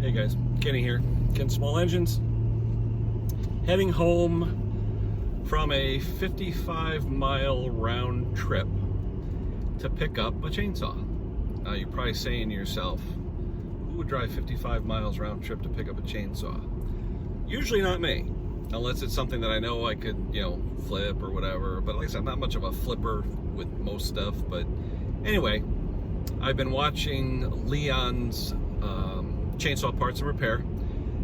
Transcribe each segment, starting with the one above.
Hey guys, Kenny here, Ken Small Engines. Heading home from a 55-mile round trip to pick up a chainsaw. Now you're probably saying to yourself, who would drive 55 miles round trip to pick up a chainsaw? Usually not me, unless it's something that I know I could, flip or whatever. But like I said, I'm not much of a flipper with most stuff. But anyway, I've been watching Leon's chainsaw parts and repair,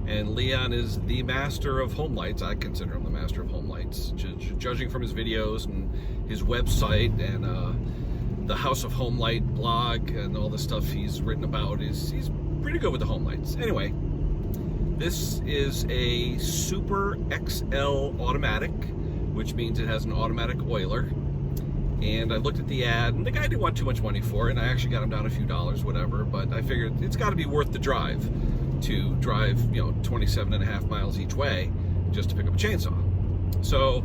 and Leon is the master of home lights. I consider him the master of home lights, judging from his videos and his website and the House of Homelite blog and all the stuff he's written about. He's pretty good with the home lights. Anyway, this is a Super XL automatic, which means it has an automatic oiler. And I looked at the ad, and the guy didn't want too much money for it, and I actually got him down a few dollars, whatever, but I figured it's got to be worth the drive to drive, 27 and a half miles each way just to pick up a chainsaw. So,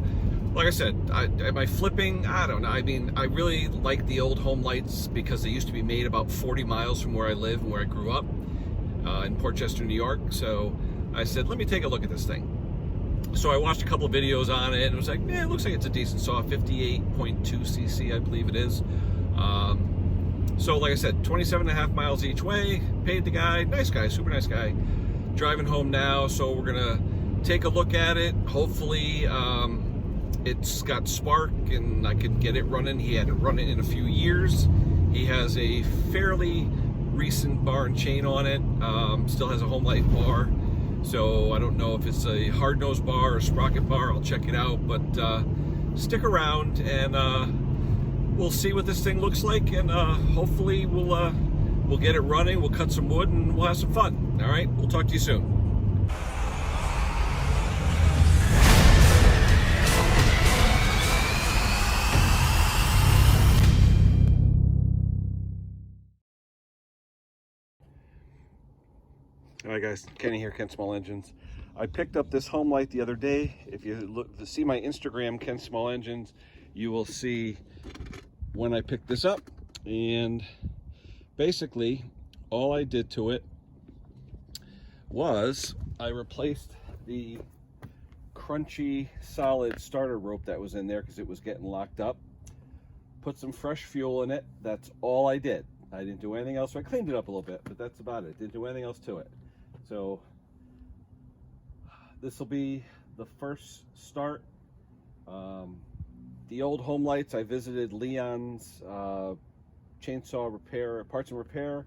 like I said, am I flipping? I don't know. I mean, I really like the old home lights because they used to be made about 40 miles from where I live and where I grew up in Port Chester, New York. So I said, let me take a look at this thing. So I watched a couple of videos on it and was like, it looks like it's a decent saw, 58.2 cc, I believe it is. So like I said, 27 and a half miles each way, paid the guy, nice guy, super nice guy. Driving home now, so we're gonna take a look at it. Hopefully it's got spark and I can get it running. He hadn't run it in a few years. He has a fairly recent bar and chain on it, still has a Homelite bar. So I don't know if it's a hard nose bar or sprocket bar. I'll check it out, but stick around and we'll see what this thing looks like, and hopefully we'll get it running. We'll cut some wood and we'll have some fun. All right, we'll talk to you soon. All right guys, Kenny here, Ken Small Engines. I picked up this home light the other day. If you look to see my Instagram, Ken Small Engines, you will see when I picked this up. And basically, all I did to it was I replaced the crunchy solid starter rope that was in there because it was getting locked up. Put some fresh fuel in it. That's all I did. I didn't do anything else. So I cleaned it up a little bit, but that's about it. Didn't do anything else to it. So this will be the first start. The old home lights, I visited Leon's chainsaw repair, parts and repair.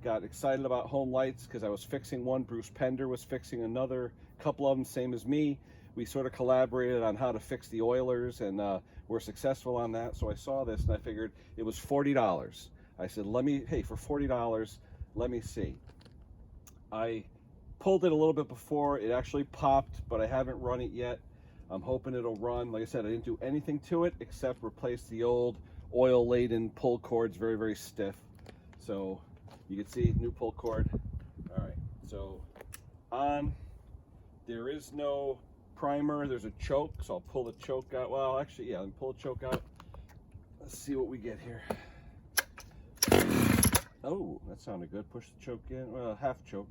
Got excited about home lights because I was fixing one. Bruce Pender was fixing another. Couple of them, same as me. We sort of collaborated on how to fix the oilers, and we're successful on that. So I saw this and I figured it was $40. I said, hey, for $40, let me see. I pulled it a little bit before. It actually popped, but I haven't run it yet. I'm hoping it'll run. Like I said, I didn't do anything to it except replace the old oil-laden pull cords, very, very stiff. So you can see new pull cord. All right, so there is no primer. There's a choke, so I'll pull the choke out. Well, actually, yeah, let me pull the choke out. Let's see what we get here. Oh, that sounded good. Push the choke in. Well, half choke.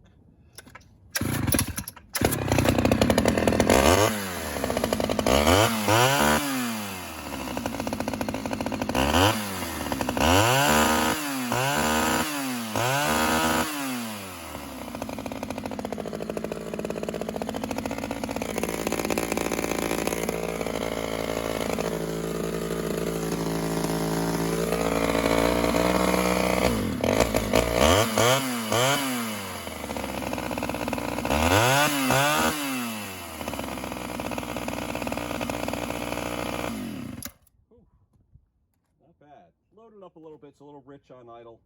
Loaded up a little bit, it's a little rich on idle.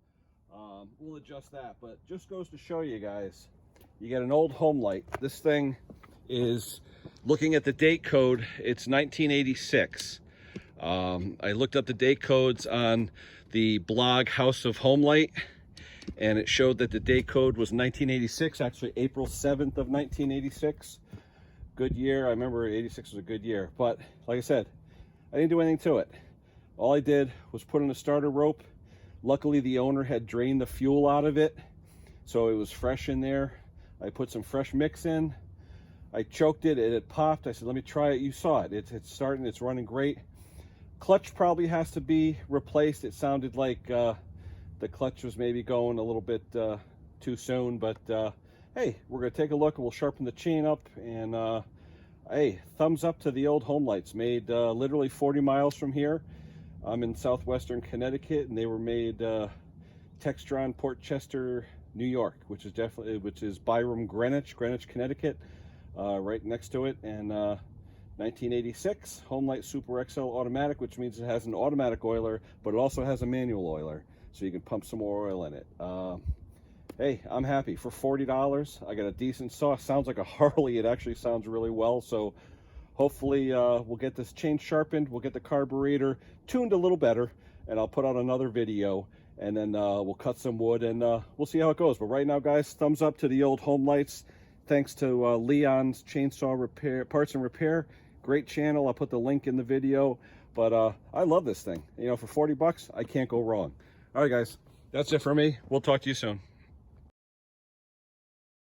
We'll adjust that, but just goes to show you guys, you get an old home light. This thing is, looking at the date code, it's 1986. I looked up the date codes on the blog House of Homelite, and it showed that the date code was 1986, actually April 7th of 1986. Good year. I remember 86 was a good year, but like I said, I didn't do anything to it. All I did was put in a starter rope. Luckily the owner had drained the fuel out of it, so it was fresh in there. I put some fresh mix in. I choked it, it popped. I said, let me try it. You saw it. It's starting, it's running great. Clutch probably has to be replaced. It sounded like the clutch was maybe going a little bit too soon, but hey, we're gonna take a look and we'll sharpen the chain up. And hey, thumbs up to the old Homelites, made literally 40 miles from here. I'm in southwestern Connecticut, and they were made Textron, Port Chester, New York, which is Byram, Greenwich, Connecticut, right next to it. And 1986 Homelite Super XL automatic, which means it has an automatic oiler, but it also has a manual oiler, so you can pump some more oil in it. Hey, I'm happy. For $40, I got a decent saw. Sounds like a Harley. It actually sounds really well. So hopefully we'll get this chain sharpened. We'll get the carburetor tuned a little better, and I'll put out another video, and then we'll cut some wood, and we'll see how it goes. But right now, guys, thumbs up to the old Homelites. Thanks to Leon's Chainsaw Repair, Parts and Repair. Great channel. I'll put the link in the video. But I love this thing. You know, for 40 bucks, I can't go wrong. All right, guys, that's it for me. We'll talk to you soon.